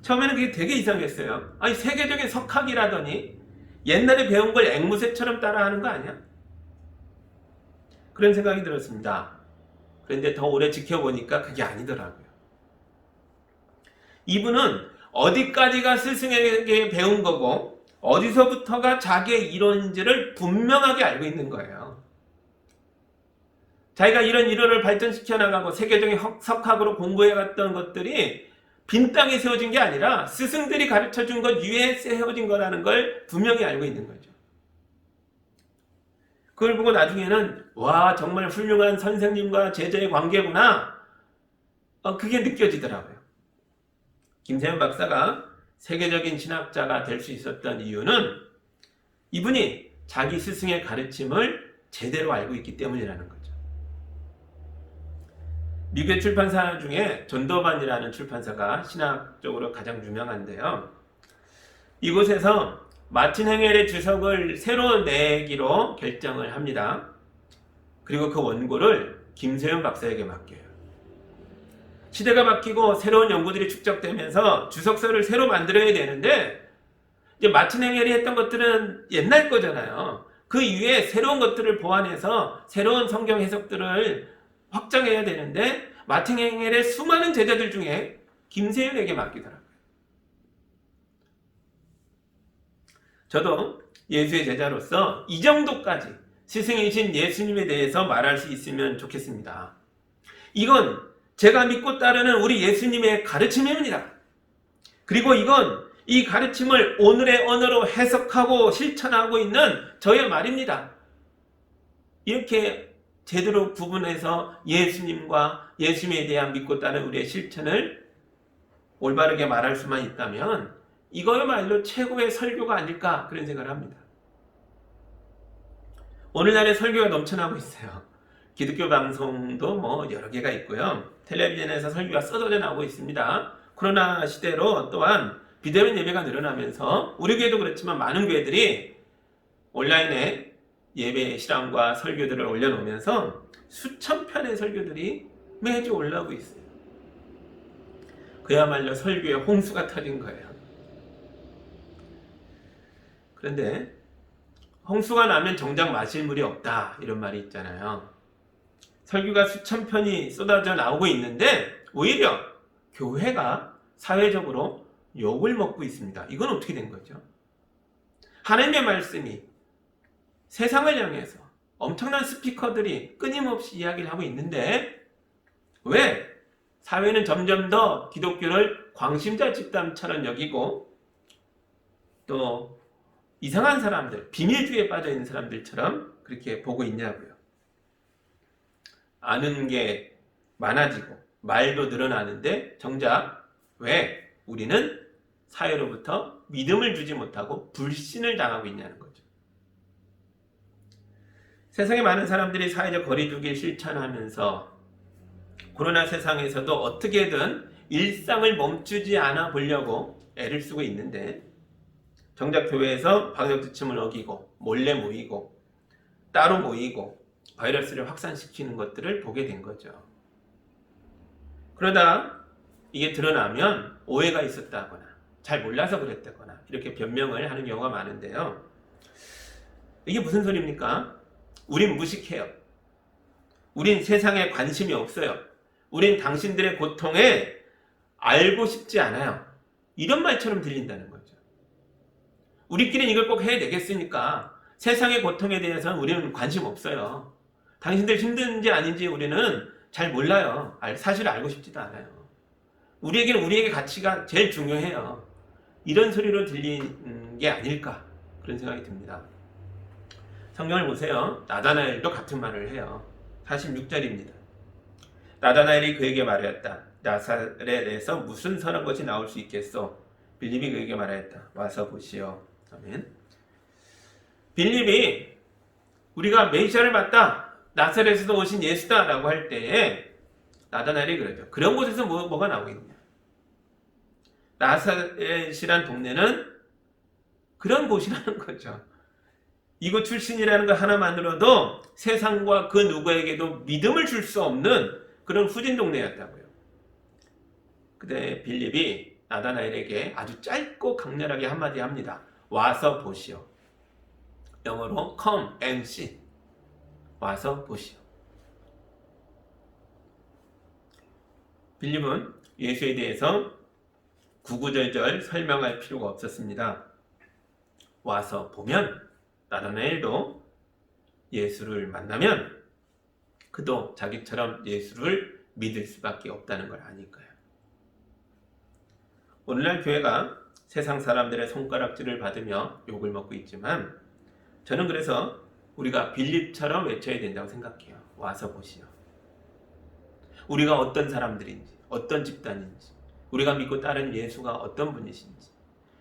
처음에는 그게 되게 이상했어요. 아니 세계적인 석학이라더니 옛날에 배운 걸 앵무새처럼 따라하는 거 아니야? 그런 생각이 들었습니다. 그런데 더 오래 지켜보니까 그게 아니더라고요. 이분은 어디까지가 스승에게 배운 거고 어디서부터가 자기의 이론인지를 분명하게 알고 있는 거예요. 자기가 이런 이론을 발전시켜 나가고 세계적인 석학으로 공부해갔던 것들이 빈 땅에 세워진 게 아니라 스승들이 가르쳐준 것 위에 세워진 거라는 걸 분명히 알고 있는 거죠. 그걸 보고 나중에는 와, 정말 훌륭한 선생님과 제자의 관계구나, 그게 느껴지더라고요. 김세현 박사가 세계적인 신학자가 될 수 있었던 이유는 이분이 자기 스승의 가르침을 제대로 알고 있기 때문이라는 거죠. 미국의 출판사 중에 존더반이라는 출판사가 신학적으로 가장 유명한데요. 이곳에서 마틴 행헬의 주석을 새로 내기로 결정을 합니다. 그리고 그 원고를 김세현 박사에게 맡겨요. 시대가 바뀌고 새로운 연구들이 축적되면서 주석서를 새로 만들어야 되는데, 이제 마틴 행헬이 했던 것들은 옛날 거잖아요. 그 이후에 새로운 것들을 보완해서 새로운 성경 해석들을 확장해야 되는데, 마틴 행헬의 수많은 제자들 중에 김세현에게 맡기더라고요. 저도 예수의 제자로서 이 정도까지 스승이신 예수님에 대해서 말할 수 있으면 좋겠습니다. 이건 제가 믿고 따르는 우리 예수님의 가르침입니다. 그리고 이건 이 가르침을 오늘의 언어로 해석하고 실천하고 있는 저의 말입니다. 이렇게 제대로 구분해서 예수님과 예수님에 대한 믿고 따르는 우리의 실천을 올바르게 말할 수만 있다면 이거야말로 최고의 설교가 아닐까, 그런 생각을 합니다. 오늘날의 설교가 넘쳐나고 있어요. 기독교 방송도 여러 개가 있고요. 텔레비전에서 설교가 쏟아져 나오고 있습니다. 코로나 시대로 또한 비대면 예배가 늘어나면서 우리 교회도 그렇지만 많은 교회들이 온라인에 예배 실황과 설교들을 올려놓으면서 수천 편의 설교들이 매주 올라오고 있어요. 그야말로 설교의 홍수가 터진 거예요. 그런데 홍수가 나면 정작 마실 물이 없다, 이런 말이 있잖아요. 설교가 수천 편이 쏟아져 나오고 있는데 오히려 교회가 사회적으로 욕을 먹고 있습니다. 이건 어떻게 된 거죠? 하나님의 말씀이 세상을 향해서 엄청난 스피커들이 끊임없이 이야기를 하고 있는데, 왜 사회는 점점 더 기독교를 광심자 집단처럼 여기고 또 이상한 사람들, 비밀주의에 빠져 있는 사람들처럼 그렇게 보고 있냐고요. 아는 게 많아지고 말도 늘어나는데 정작 왜 우리는 사회로부터 믿음을 주지 못하고 불신을 당하고 있냐는 거죠. 세상에 많은 사람들이 사회적 거리두기를 실천하면서 코로나 세상에서도 어떻게든 일상을 멈추지 않아 보려고 애를 쓰고 있는데, 정작 교회에서 방역지침을 어기고 몰래 모이고 따로 모이고 바이러스를 확산시키는 것들을 보게 된 거죠. 그러다 이게 드러나면 오해가 있었다거나 잘 몰라서 그랬다거나 이렇게 변명을 하는 경우가 많은데요. 이게 무슨 소리입니까? 우린 무식해요. 우린 세상에 관심이 없어요. 우린 당신들의 고통에 알고 싶지 않아요. 이런 말처럼 들린다는 거죠. 우리끼리는 이걸 꼭 해야 되겠으니까 세상의 고통에 대해서는 우리는 관심 없어요. 당신들 힘든지 아닌지 우리는 잘 몰라요. 사실을 알고 싶지도 않아요. 우리에게는 우리에게 가치가 제일 중요해요. 이런 소리로 들리는 게 아닐까, 그런 생각이 듭니다. 성경을 보세요. 나다나엘도 같은 말을 해요. 46절입니다. 나다나엘이 그에게 말하였다. 나사렛에서 무슨 선한 것이 나올 수 있겠소? 빌립이 그에게 말하였다. 와서 보시오. 아멘. 빌립이 우리가 메시아를 봤다, 나사렛에서 오신 예수다 라고 할 때에 나다나엘이 그러죠. 그런 곳에서 뭐가 나오겠냐. 나사렛이란 동네는 그런 곳이라는 거죠. 이곳 출신이라는 것 하나만으로도 세상과 그 누구에게도 믿음을 줄 수 없는 그런 후진 동네였다고요. 그때 빌립이 나다나엘에게 아주 짧고 강렬하게 한마디 합니다. 와서 보시오. 영어로 come and see. 와서 보시오. 빌립은 예수에 대해서 구구절절 설명할 필요가 없었습니다. 와서 보면 나다나엘도 예수를 만나면 그도 자기처럼 예수를 믿을 수밖에 없다는 걸 아니까요. 오늘날 교회가 세상 사람들의 손가락질을 받으며 욕을 먹고 있지만 저는 그래서 우리가 빌립처럼 외쳐야 된다고 생각해요. 와서 보시오. 우리가 어떤 사람들인지, 어떤 집단인지, 우리가 믿고 따르는 예수가 어떤 분이신지,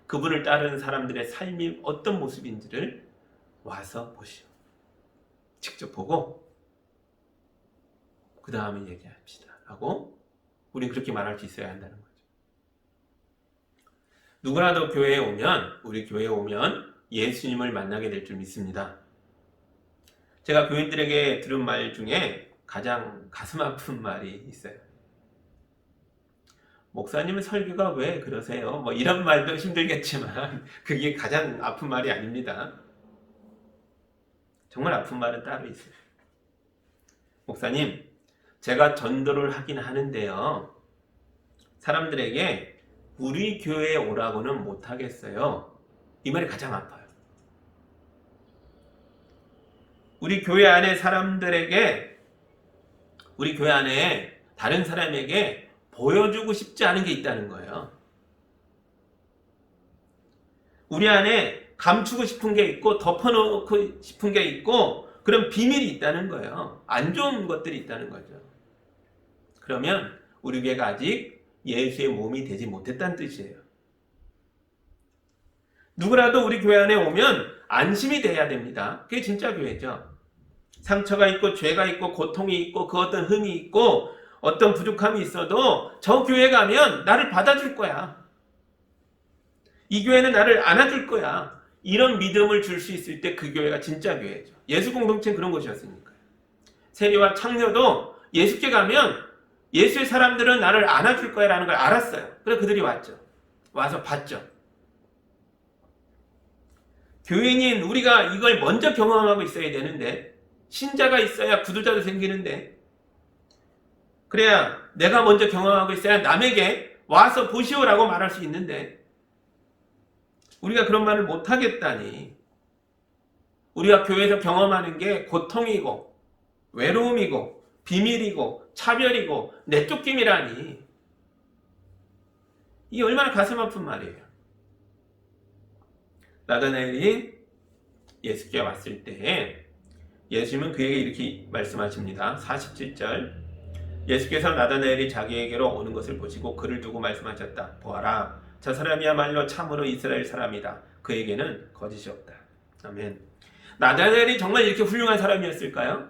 그분을 따르는 사람들의 삶이 어떤 모습인지를 와서 보시오. 직접 보고 그 다음에 얘기합시다 하고 우리는 그렇게 말할 수 있어야 한다는 거죠. 누구라도 교회에 오면, 우리 교회에 오면 예수님을 만나게 될 줄 믿습니다. 제가 교인들에게 들은 말 중에 가장 가슴 아픈 말이 있어요. 목사님은 설교가 왜 그러세요? 뭐 이런 말도 힘들겠지만 그게 가장 아픈 말이 아닙니다. 정말 아픈 말은 따로 있어요. 목사님, 제가 전도를 하긴 하는데요. 사람들에게 우리 교회에 오라고는 못하겠어요. 이 말이 가장 아파요. 우리 교회 안에 사람들에게, 우리 교회 안에 다른 사람에게 보여주고 싶지 않은 게 있다는 거예요. 우리 안에 감추고 싶은 게 있고 덮어놓고 싶은 게 있고 그런 비밀이 있다는 거예요. 안 좋은 것들이 있다는 거죠. 그러면 우리 교회가 아직 예수의 몸이 되지 못했다는 뜻이에요. 누구라도 우리 교회 안에 오면 안심이 돼야 됩니다. 그게 진짜 교회죠. 상처가 있고 죄가 있고 고통이 있고 그 어떤 흠이 있고 어떤 부족함이 있어도 저 교회 가면 나를 받아줄 거야. 이 교회는 나를 안아줄 거야. 이런 믿음을 줄 수 있을 때 그 교회가 진짜 교회죠. 예수 공동체는 그런 곳이었으니까요. 세리와 창녀도 예수께 가면 예수의 사람들은 나를 안아줄 거야 라는 걸 알았어요. 그래서 그들이 왔죠. 와서 봤죠. 교인인 우리가 이걸 먼저 경험하고 있어야 되는데, 신자가 있어야 구두자도 생기는데, 그래야 내가 먼저 경험하고 있어야 남에게 와서 보시오라고 말할 수 있는데, 우리가 그런 말을 못하겠다니. 우리가 교회에서 경험하는 게 고통이고 외로움이고 비밀이고 차별이고 내쫓김이라니. 이게 얼마나 가슴 아픈 말이에요. 나다나엘이 예수께 왔을 때 예수님은 그에게 이렇게 말씀하십니다. 47절, 예수께서 나다나엘이 자기에게로 오는 것을 보시고 그를 두고 말씀하셨다. 보아라, 저 사람이야말로 참으로 이스라엘 사람이다. 그에게는 거짓이 없다. 아멘. 나다나엘이 정말 이렇게 훌륭한 사람이었을까요?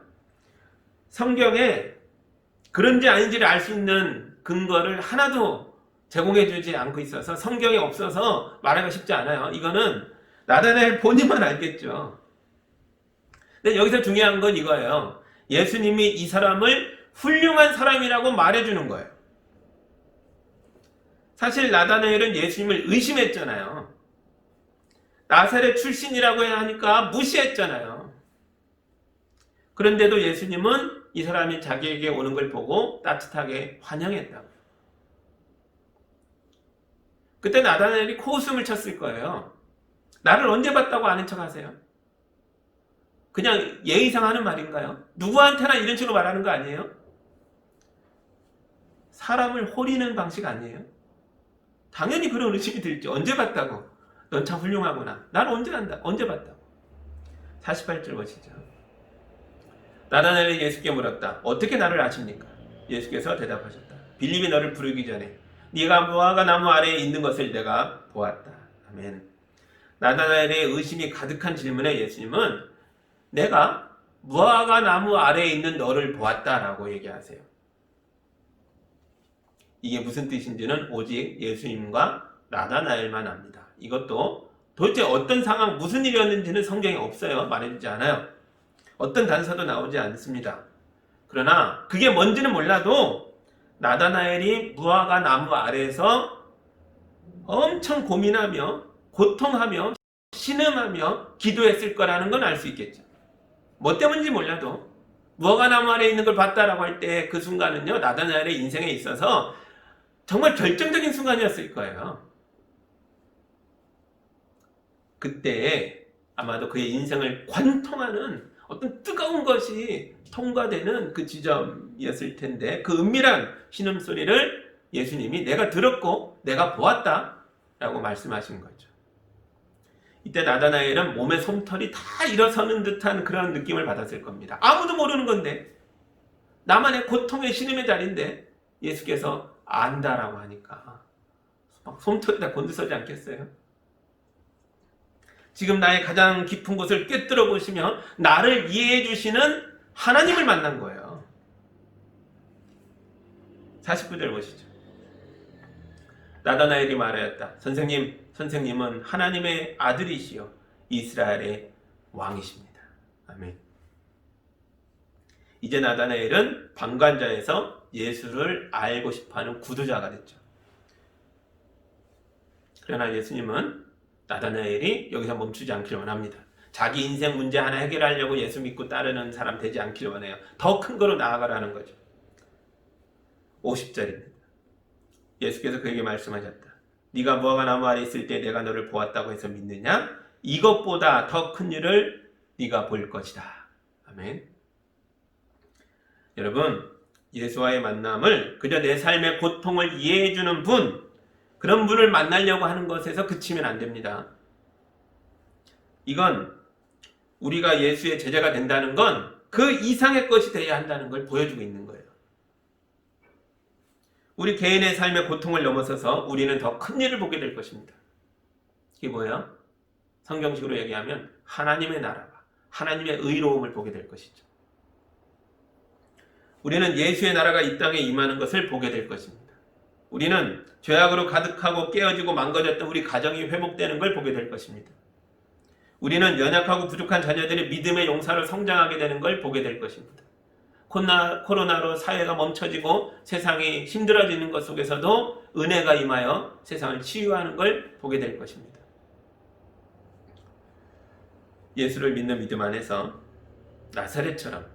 성경에 그런지 아닌지를 알 수 있는 근거를 하나도 제공해주지 않고 있어서 성경에 없어서 말하기가 쉽지 않아요. 이거는 나다나엘 본인만 알겠죠. 근데 여기서 중요한 건 이거예요. 예수님이 이 사람을 훌륭한 사람이라고 말해주는 거예요. 사실 나다나엘은 예수님을 의심했잖아요. 나사렛 출신이라고 하니까 무시했잖아요. 그런데도 예수님은 이 사람이 자기에게 오는 걸 보고 따뜻하게 환영했다고. 그때 나다나엘이 코웃음을 쳤을 거예요. 나를 언제 봤다고 아는 척 하세요? 그냥 예의상 하는 말인가요? 누구한테나 이런 식으로 말하는 거 아니에요? 사람을 호리는 방식 아니에요? 당연히 그런 의심이 들죠. 언제 봤다고? 넌 참 훌륭하구나. 난 언제 안다? 언제 봤다고? 48절 보시죠. 나다나엘이 예수께 물었다. 어떻게 나를 아십니까? 예수께서 대답하셨다. 빌립이 너를 부르기 전에 네가 무화과 나무 아래에 있는 것을 내가 보았다. 아멘. 나다나엘의 의심이 가득한 질문에 예수님은 내가 무화과 나무 아래에 있는 너를 보았다라고 얘기하세요. 이게 무슨 뜻인지는 오직 예수님과 나다나엘만 압니다. 이것도 도대체 어떤 상황, 무슨 일이었는지는 성경에 없어요. 말해주지 않아요. 어떤 단서도 나오지 않습니다. 그러나 그게 뭔지는 몰라도 나다나엘이 무화과 나무 아래에서 엄청 고민하며 고통하며 신음하며 기도했을 거라는 건 알 수 있겠죠. 뭐 때문인지 몰라도 무화과 나무 아래에 있는 걸 봤다라고 할 때 그 순간은요, 나다나엘의 인생에 있어서 정말 결정적인 순간이었을 거예요. 그때 아마도 그의 인생을 관통하는 어떤 뜨거운 것이 통과되는 그 지점이었을 텐데 그 은밀한 신음소리를 예수님이 내가 들었고 내가 보았다 라고 말씀하신 거죠. 이때 나다나엘은 몸에 솜털이 다 일어서는 듯한 그런 느낌을 받았을 겁니다. 아무도 모르는 건데, 나만의 고통의 신음의 자리인데 예수께서 안다라고 하니까 막 솜털이 다 곤두서지 않겠어요? 지금 나의 가장 깊은 곳을 꿰뚫어 보시면 나를 이해해 주시는 하나님을 만난 거예요. 49절 보시죠. 나다나엘이 말하였다. 선생님은 하나님의 아들이시요 이스라엘의 왕이십니다. 아멘. 이제 나다나엘은 방관자에서 예수를 알고 싶어하는 구두자가 됐죠. 그러나 예수님은 나다나엘이 여기서 멈추지 않기를 원합니다. 자기 인생 문제 하나 해결하려고 예수 믿고 따르는 사람 되지 않기를 원해요. 더 큰 거로 나아가라는 거죠. 50절입니다. 예수께서 그에게 말씀하셨다. 네가 무화과 나무 아래 있을 때 내가 너를 보았다고 해서 믿느냐? 이것보다 더 큰 일을 네가 볼 것이다. 아멘. 여러분, 예수와의 만남을 그저 내 삶의 고통을 이해해 주는 분, 그런 분을 만나려고 하는 것에서 그치면 안 됩니다. 이건 우리가 예수의 제자가 된다는 건 그 이상의 것이 되어야 한다는 걸 보여주고 있는 거예요. 우리 개인의 삶의 고통을 넘어서서 우리는 더 큰 일을 보게 될 것입니다. 이게 뭐예요? 성경식으로 얘기하면 하나님의 나라와 하나님의 의로움을 보게 될 것이죠. 우리는 예수의 나라가 이 땅에 임하는 것을 보게 될 것입니다. 우리는 죄악으로 가득하고 깨어지고 망가졌던 우리 가정이 회복되는 걸 보게 될 것입니다. 우리는 연약하고 부족한 자녀들이 믿음의 용사로 성장하게 되는 걸 보게 될 것입니다. 코로나로 사회가 멈춰지고 세상이 힘들어지는 것 속에서도 은혜가 임하여 세상을 치유하는 걸 보게 될 것입니다. 예수를 믿는 믿음 안에서 나사렛처럼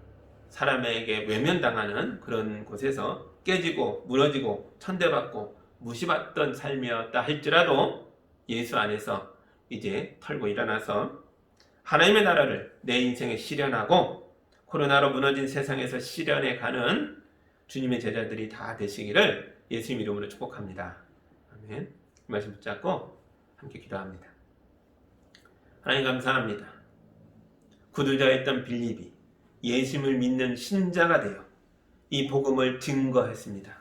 사람에게 외면당하는 그런 곳에서 깨지고 무너지고 천대받고 무시받던 삶이었다 할지라도 예수 안에서 이제 털고 일어나서 하나님의 나라를 내 인생에 실현하고 코로나로 무너진 세상에서 실현해 가는 주님의 제자들이 다 되시기를 예수님 이름으로 축복합니다. 아멘. 이 말씀 붙잡고 함께 기도합니다. 하나님 감사합니다. 구두자였던 빌립이 예수님을 믿는 신자가 되어 이 복음을 증거했습니다.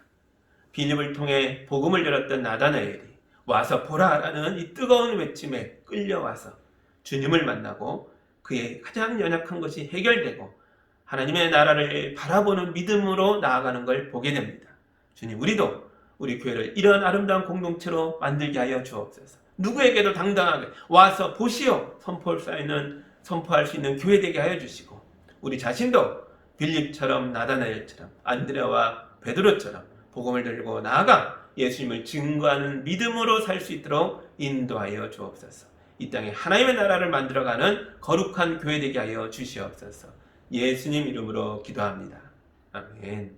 빌립을 통해 복음을 열었던 나다나엘이 와서 보라라는 이 뜨거운 외침에 끌려와서 주님을 만나고 그의 가장 연약한 것이 해결되고 하나님의 나라를 바라보는 믿음으로 나아가는 걸 보게 됩니다. 주님, 우리도 우리 교회를 이런 아름다운 공동체로 만들게 하여 주옵소서. 누구에게도 당당하게 와서 보시오 선포할 수 있는 교회 되게 하여 주시고 우리 자신도 빌립처럼 나다나엘처럼 안드레와 베드로처럼 복음을 들고 나아가 예수님을 증거하는 믿음으로 살 수 있도록 인도하여 주옵소서. 이 땅에 하나님의 나라를 만들어가는 거룩한 교회 되게 하여 주시옵소서. 예수님 이름으로 기도합니다. 아멘.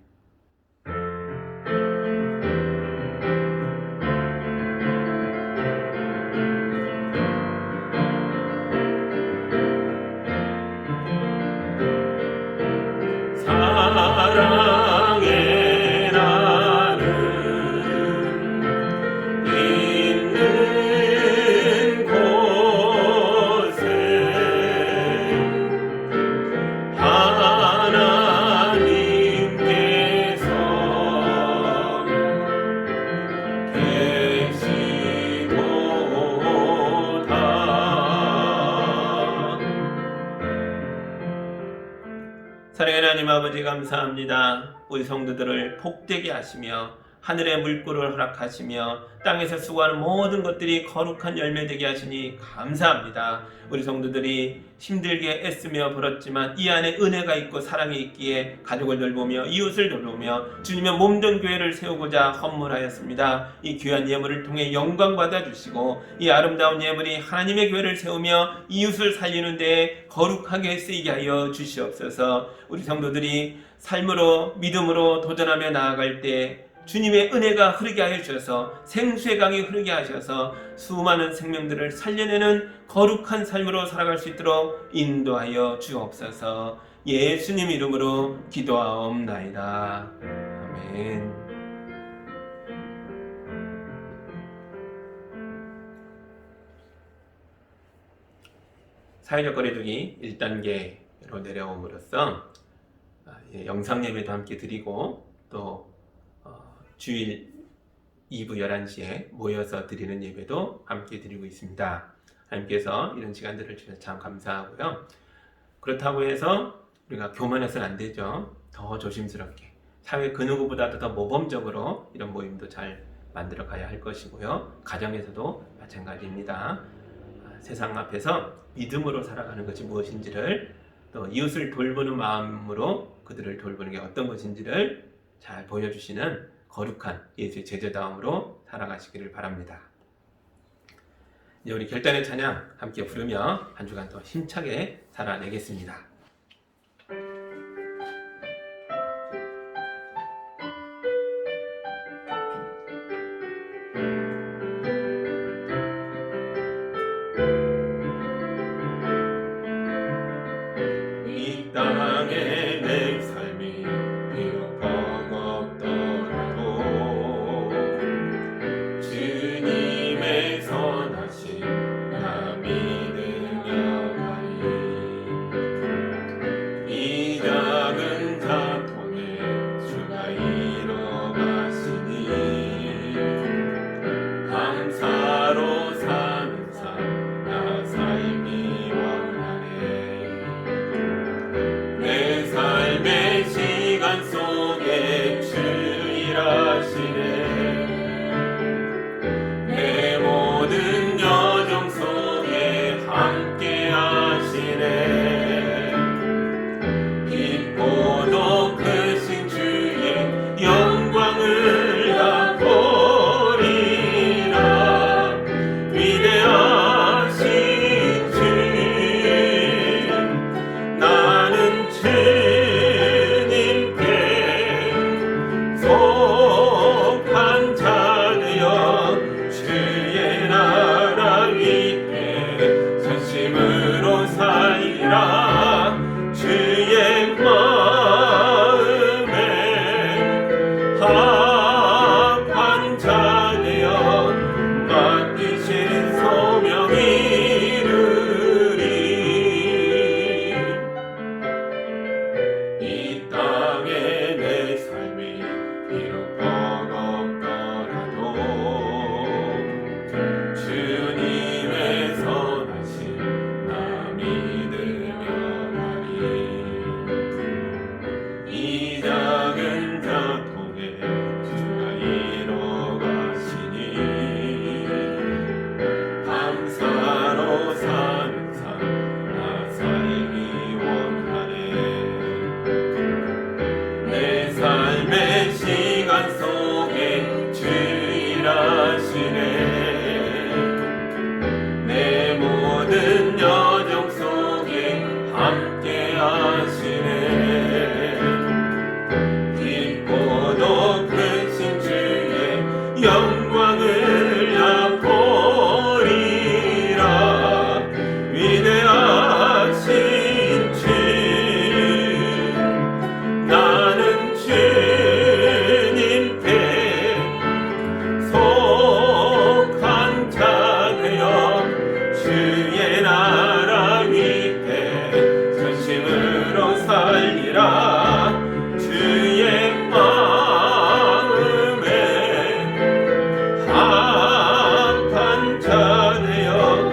사랑의 나는 있는 곳에 하나님께서 계시도다. 사랑하는 하나님 아버지 감사합니다. 우리 성도들을 복되게 하시며 하늘의 물꼬를 허락하시며 땅에서 수고하는 모든 것들이 거룩한 열매 되게 하시니 감사합니다. 우리 성도들이 힘들게 애쓰며 벌었지만 이 안에 은혜가 있고 사랑이 있기에 가족을 돌보며 이웃을 돌보며 주님의 몸된 교회를 세우고자 헌물하였습니다. 이 귀한 예물을 통해 영광 받아주시고 이 아름다운 예물이 하나님의 교회를 세우며 이웃을 살리는 데에 거룩하게 쓰이게 하여 주시옵소서. 우리 성도들이 삶으로 믿음으로 도전하며 나아갈 때 주님의 은혜가 흐르게 하여 주셔서 생수의 강이 흐르게 하셔서 수많은 생명들을 살려내는 거룩한 삶으로 살아갈 수 있도록 인도하여 주옵소서. 예수님 이름으로 기도하옵나이다. 아멘. 사회적 거리두기 1단계로 내려옴으로써 영상 예배도 함께 드리고 또 주일 2부 11시에 모여서 드리는 예배도 함께 드리고 있습니다. 하나님께서 이런 시간들을 주셔서 참 감사하고요. 그렇다고 해서 우리가 교만해서는 안 되죠. 더 조심스럽게 사회 그 누구보다도 더 모범적으로 이런 모임도 잘 만들어 가야 할 것이고요. 가정에서도 마찬가지입니다. 세상 앞에서 믿음으로 살아가는 것이 무엇인지를, 또 이웃을 돌보는 마음으로 그들을 돌보는 게 어떤 것인지를 잘 보여주시는 거룩한 예수의 제자다움으로 살아가시기를 바랍니다. 이제 우리 결단의 찬양 함께 부르며 한 주간 더 힘차게 살아내겠습니다. 이 땅에 내 삶이 비록 버겁더라도 주님의 선하심 나 믿으며 가리. 이 작은 자통에 주가 이뤄가시니 감사로 사는 삶 나 삶이 원하네. 내 삶의 시간 속에 주 일하시네. 내 모든 여정 속에 함께 하시네. 깊고도 크신 주의 영광을 다 보리라. 위대하신 주 나는 주님께 속한 자 되어 주의 나라 위에 전심으로 살리라. 주의 마음에 합한 자 되어 맡기신 소명 이루리. 이 땅에 내 삶이 비록 버겁더라도 주님의 선하심 나 믿으며 가리. 이 작은 자통에 주가 이뤄가시니 감사로 사는 삶 나 살기 원하네. 내 삶의 시간 속에 주 일하시네. 내 모든 여정 속에 함께 하시네. 깊고도 크신 주의 영광을 나 보리라. 위대하신 주 나는 주님께 속한 자 되어 주의 나라 위에 전심으로 살리라. 주의 마음에 합한 자 되어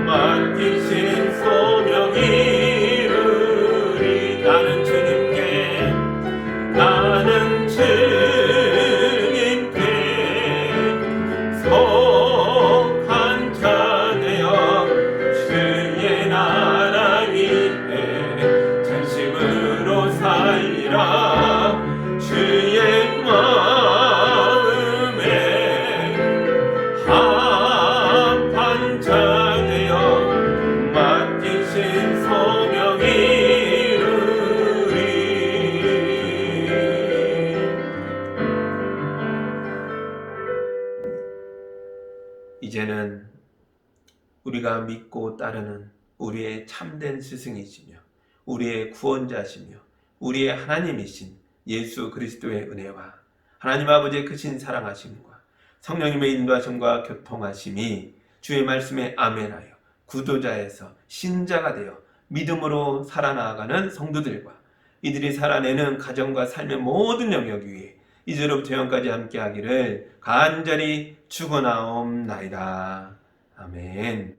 맡기신 소명 이루리. 나는 주님께 속한 자 되어 주의 나라 위에 전심으로 살리라. 주의 마음에 합한 자 되어 맡기신 소명 이루리. 이제는 우리가 믿고 따르는 우리의 참된 스승이시며 우리의 구원자시며 우리의 하나님이신 예수 그리스도의 은혜와 하나님 아버지의 크신 사랑하심과 성령님의 인도하심과 교통하심이 주의 말씀에 아멘하여 구도자에서 신자가 되어 믿음으로 살아나가는 성도들과 이들이 살아내는 가정과 삶의 모든 영역 위에 이제로부터 영까지 함께하기를 간절히 축원하옵나이다. 아멘.